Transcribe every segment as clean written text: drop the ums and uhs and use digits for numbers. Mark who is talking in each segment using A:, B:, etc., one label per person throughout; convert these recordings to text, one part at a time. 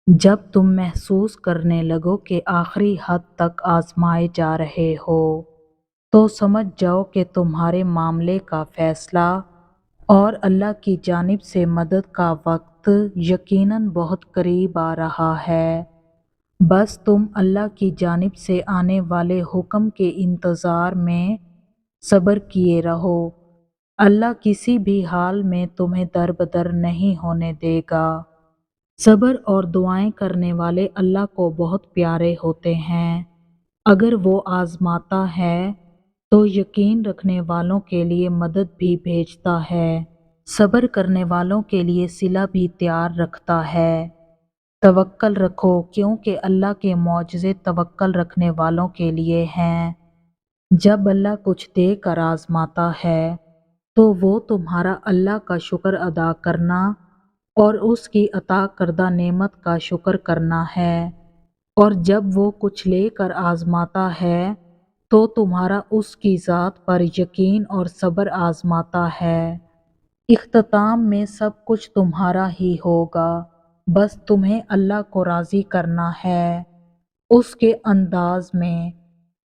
A: جب تم محسوس کرنے لگو کہ آخری حد تک آزمائے جا رہے ہو تو سمجھ جاؤ کہ تمہارے معاملے کا فیصلہ اور اللہ کی جانب سے مدد کا وقت یقیناً بہت قریب آ رہا ہے۔ بس تم اللہ کی جانب سے آنے والے حکم کے انتظار میں صبر کیے رہو۔ اللہ کسی بھی حال میں تمہیں دربدر نہیں ہونے دے گا۔ صبر اور دعائیں کرنے والے اللہ کو بہت پیارے ہوتے ہیں۔ اگر وہ آزماتا ہے تو یقین رکھنے والوں کے لیے مدد بھی بھیجتا ہے، صبر کرنے والوں کے لیے صلہ بھی تیار رکھتا ہے۔ توکل رکھو کیونکہ اللہ کے معجزے توکل رکھنے والوں کے لیے ہیں۔ جب اللہ کچھ دے کر آزماتا ہے تو وہ تمہارا اللہ کا شکر ادا کرنا اور اس کی عطا کردہ نعمت کا شکر کرنا ہے، اور جب وہ کچھ لے کر آزماتا ہے تو تمہارا اس کی ذات پر یقین اور صبر آزماتا ہے۔ اختتام میں سب کچھ تمہارا ہی ہوگا، بس تمہیں اللہ کو راضی کرنا ہے اس کے انداز میں،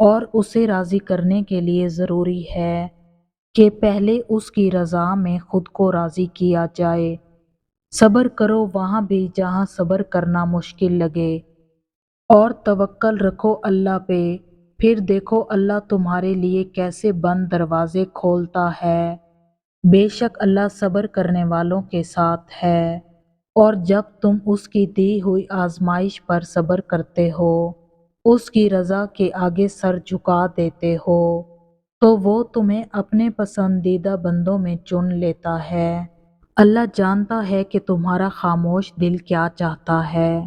A: اور اسے راضی کرنے کے لیے ضروری ہے کہ پہلے اس کی رضا میں خود کو راضی کیا جائے۔ صبر کرو وہاں بھی جہاں صبر کرنا مشکل لگے، اور توکل رکھو اللہ پہ، پھر دیکھو اللہ تمہارے لیے کیسے بند دروازے کھولتا ہے۔ بے شک اللہ صبر کرنے والوں کے ساتھ ہے، اور جب تم اس کی دی ہوئی آزمائش پر صبر کرتے ہو، اس کی رضا کے آگے سر جھکا دیتے ہو، تو وہ تمہیں اپنے پسندیدہ بندوں میں چن لیتا ہے۔ اللہ جانتا ہے کہ تمہارا خاموش دل کیا چاہتا ہے۔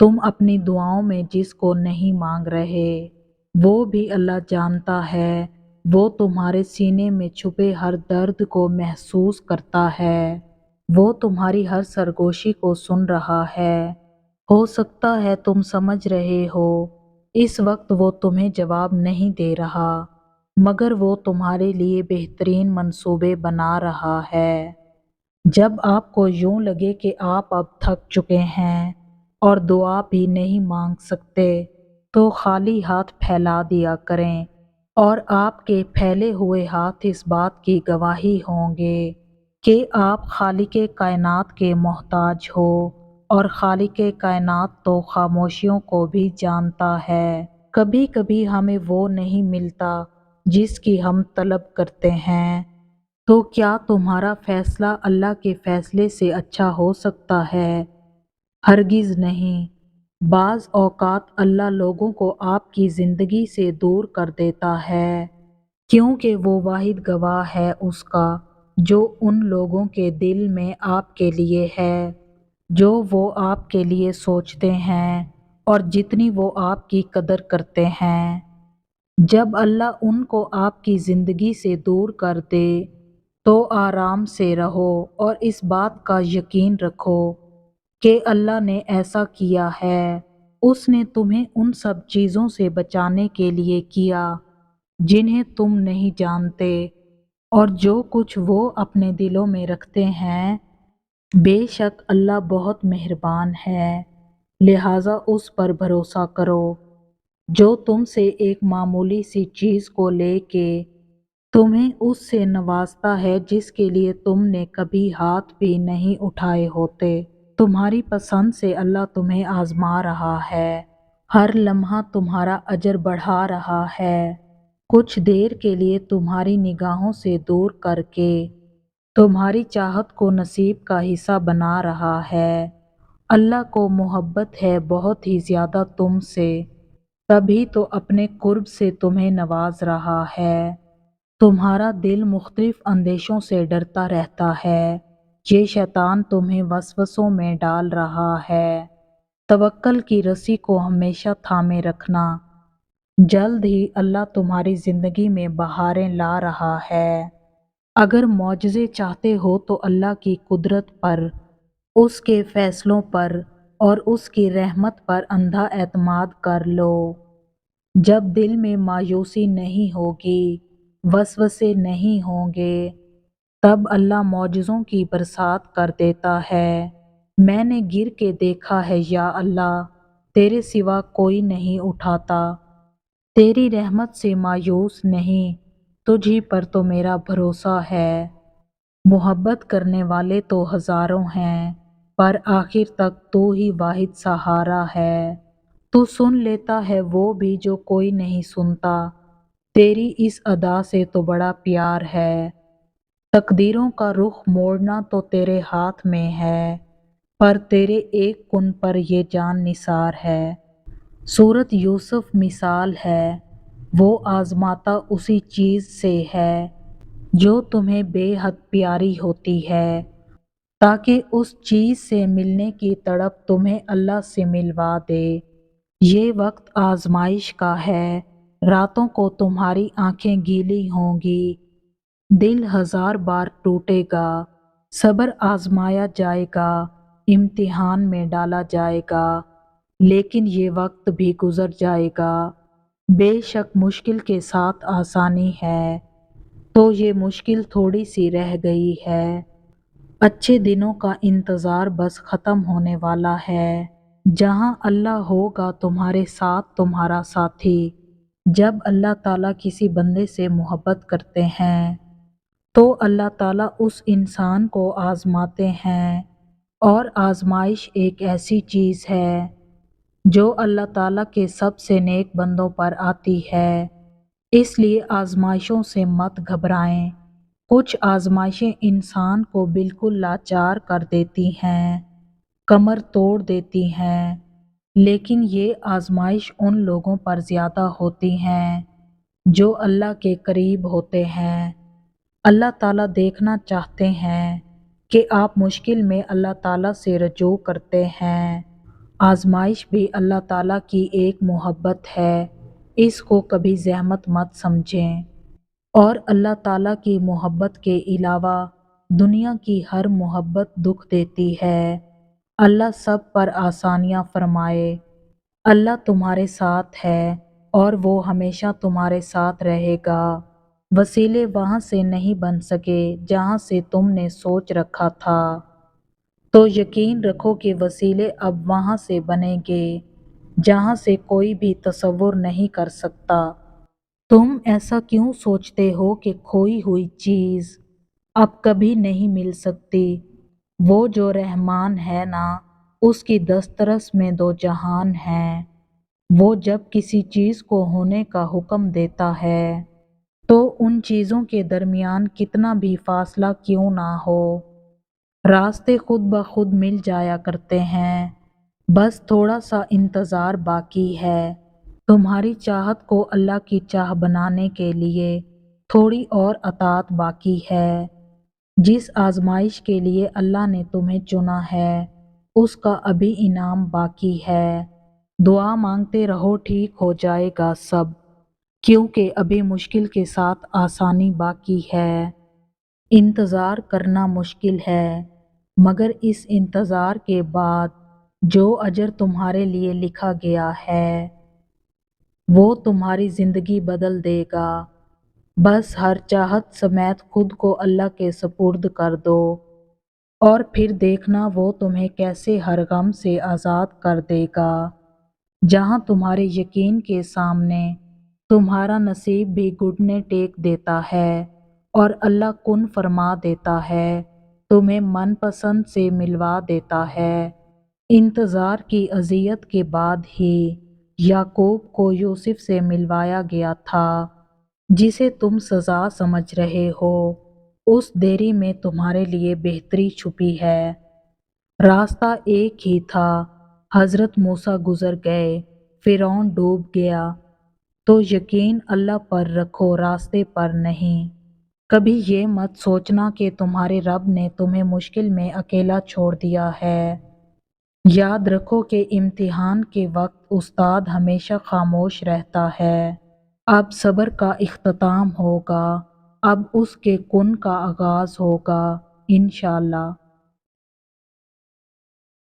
A: تم اپنی دعاؤں میں جس کو نہیں مانگ رہے وہ بھی اللہ جانتا ہے۔ وہ تمہارے سینے میں چھپے ہر درد کو محسوس کرتا ہے۔ وہ تمہاری ہر سرگوشی کو سن رہا ہے۔ ہو سکتا ہے تم سمجھ رہے ہو اس وقت وہ تمہیں جواب نہیں دے رہا، مگر وہ تمہارے لیے بہترین منصوبے بنا رہا ہے۔ جب آپ کو یوں لگے کہ آپ اب تھک چکے ہیں اور دعا بھی نہیں مانگ سکتے تو خالی ہاتھ پھیلا دیا کریں، اور آپ کے پھیلے ہوئے ہاتھ اس بات کی گواہی ہوں گے کہ آپ خالق کائنات کے محتاج ہو، اور خالق کائنات تو خاموشیوں کو بھی جانتا ہے۔ کبھی کبھی ہمیں وہ نہیں ملتا جس کی ہم طلب کرتے ہیں، تو کیا تمہارا فیصلہ اللہ کے فیصلے سے اچھا ہو سکتا ہے؟ ہرگز نہیں۔ بعض اوقات اللہ لوگوں کو آپ کی زندگی سے دور کر دیتا ہے کیونکہ وہ واحد گواہ ہے اس کا جو ان لوگوں کے دل میں آپ کے لیے ہے، جو وہ آپ کے لیے سوچتے ہیں اور جتنی وہ آپ کی قدر کرتے ہیں۔ جب اللہ ان کو آپ کی زندگی سے دور کر دے تو آرام سے رہو اور اس بات کا یقین رکھو کہ اللہ نے ایسا کیا ہے۔ اس نے تمہیں ان سب چیزوں سے بچانے کے لیے کیا جنہیں تم نہیں جانتے، اور جو کچھ وہ اپنے دلوں میں رکھتے ہیں۔ بے شک اللہ بہت مہربان ہے، لہٰذا اس پر بھروسہ کرو جو تم سے ایک معمولی سی چیز کو لے کے تمہیں اس سے نوازتا ہے جس کے لیے تم نے کبھی ہاتھ بھی نہیں اٹھائے ہوتے۔ تمہاری پسند سے اللہ تمہیں آزما رہا ہے، ہر لمحہ تمہارا اجر بڑھا رہا ہے، کچھ دیر کے لیے تمہاری نگاہوں سے دور کر کے تمہاری چاہت کو نصیب کا حصہ بنا رہا ہے۔ اللہ کو محبت ہے بہت ہی زیادہ تم سے، تبھی تو اپنے قرب سے تمہیں نواز رہا ہے۔ تمہارا دل مختلف اندیشوں سے ڈرتا رہتا ہے، یہ شیطان تمہیں وسوسوں میں ڈال رہا ہے۔ توکل کی رسی کو ہمیشہ تھامے رکھنا، جلد ہی اللہ تمہاری زندگی میں بہاریں لا رہا ہے۔ اگر معجزے چاہتے ہو تو اللہ کی قدرت پر، اس کے فیصلوں پر اور اس کی رحمت پر اندھا اعتماد کر لو۔ جب دل میں مایوسی نہیں ہوگی، وسوسے نہیں ہوں گے، تب اللہ معجزوں کی برسات کر دیتا ہے۔ میں نے گر کے دیکھا ہے یا اللہ، تیرے سوا کوئی نہیں اٹھاتا، تیری رحمت سے مایوس نہیں، تجھ ہی پر تو میرا بھروسہ ہے۔ محبت کرنے والے تو ہزاروں ہیں، پر آخر تک تو ہی واحد سہارا ہے۔ تو سن لیتا ہے وہ بھی جو کوئی نہیں سنتا، تیری اس ادا سے تو بڑا پیار ہے۔ تقدیروں کا رخ موڑنا تو تیرے ہاتھ میں ہے، پر تیرے ایک کن پر یہ جان نثار ہے۔ سورت یوسف مثال ہے، وہ آزماتا اسی چیز سے ہے جو تمہیں بے حد پیاری ہوتی ہے، تاکہ اس چیز سے ملنے کی تڑپ تمہیں اللہ سے ملوا دے۔ یہ وقت آزمائش کا ہے، راتوں کو تمہاری آنکھیں گیلی ہوں گی، دل ہزار بار ٹوٹے گا، صبر آزمایا جائے گا، امتحان میں ڈالا جائے گا، لیکن یہ وقت بھی گزر جائے گا۔ بے شک مشکل کے ساتھ آسانی ہے، تو یہ مشکل تھوڑی سی رہ گئی ہے۔ اچھے دنوں کا انتظار بس ختم ہونے والا ہے، جہاں اللہ ہوگا تمہارے ساتھ تمہارا ساتھی۔ جب اللہ تعالیٰ کسی بندے سے محبت کرتے ہیں تو اللہ تعالیٰ اس انسان کو آزماتے ہیں، اور آزمائش ایک ایسی چیز ہے جو اللہ تعالیٰ کے سب سے نیک بندوں پر آتی ہے، اس لیے آزمائشوں سے مت گھبرائیں۔ کچھ آزمائشیں انسان کو بالکل لاچار کر دیتی ہیں، کمر توڑ دیتی ہیں، لیکن یہ آزمائش ان لوگوں پر زیادہ ہوتی ہیں جو اللہ کے قریب ہوتے ہیں۔ اللہ تعالیٰ دیکھنا چاہتے ہیں کہ آپ مشکل میں اللہ تعالیٰ سے رجوع کرتے ہیں۔ آزمائش بھی اللہ تعالیٰ کی ایک محبت ہے، اس کو کبھی زحمت مت سمجھیں۔ اور اللہ تعالیٰ کی محبت کے علاوہ دنیا کی ہر محبت دکھ دیتی ہے۔ اللہ سب پر آسانیاں فرمائے۔ اللہ تمہارے ساتھ ہے اور وہ ہمیشہ تمہارے ساتھ رہے گا۔ وسیلے وہاں سے نہیں بن سکے جہاں سے تم نے سوچ رکھا تھا، تو یقین رکھو کہ وسیلے اب وہاں سے بنیں گے جہاں سے کوئی بھی تصور نہیں کر سکتا۔ تم ایسا کیوں سوچتے ہو کہ کھوئی ہوئی چیز اب کبھی نہیں مل سکتی؟ وہ جو رحمان ہے نا، اس کی دسترس میں دو جہان ہیں۔ وہ جب کسی چیز کو ہونے کا حکم دیتا ہے تو ان چیزوں کے درمیان کتنا بھی فاصلہ کیوں نہ ہو، راستے خود بخود مل جایا کرتے ہیں۔ بس تھوڑا سا انتظار باقی ہے، تمہاری چاہت کو اللہ کی چاہ بنانے کے لیے تھوڑی اور اطاعت باقی ہے۔ جس آزمائش کے لیے اللہ نے تمہیں چنا ہے، اس کا ابھی انعام باقی ہے۔ دعا مانگتے رہو، ٹھیک ہو جائے گا سب، کیونکہ ابھی مشکل کے ساتھ آسانی باقی ہے۔ انتظار کرنا مشکل ہے، مگر اس انتظار کے بعد جو اجر تمہارے لیے لکھا گیا ہے وہ تمہاری زندگی بدل دے گا۔ بس ہر چاہت سمیت خود کو اللہ کے سپرد کر دو، اور پھر دیکھنا وہ تمہیں کیسے ہر غم سے آزاد کر دے گا۔ جہاں تمہارے یقین کے سامنے تمہارا نصیب بھی گھٹنے ٹیک دیتا ہے اور اللہ کن فرما دیتا ہے، تمہیں من پسند سے ملوا دیتا ہے۔ انتظار کی اذیت کے بعد ہی یعقوب کو یوسف سے ملوایا گیا تھا، جسے تم سزا سمجھ رہے ہو، اس دیری میں تمہارے لیے بہتری چھپی ہے۔ راستہ ایک ہی تھا، حضرت موسیٰ گزر گئے، فرعون ڈوب گیا، تو یقین اللہ پر رکھو، راستے پر نہیں۔ کبھی یہ مت سوچنا کہ تمہارے رب نے تمہیں مشکل میں اکیلا چھوڑ دیا ہے۔ یاد رکھو کہ امتحان کے وقت استاد ہمیشہ خاموش رہتا ہے۔ اب صبر کا اختتام ہوگا، اب اس کے کن کا آغاز ہوگا، انشاءاللہ۔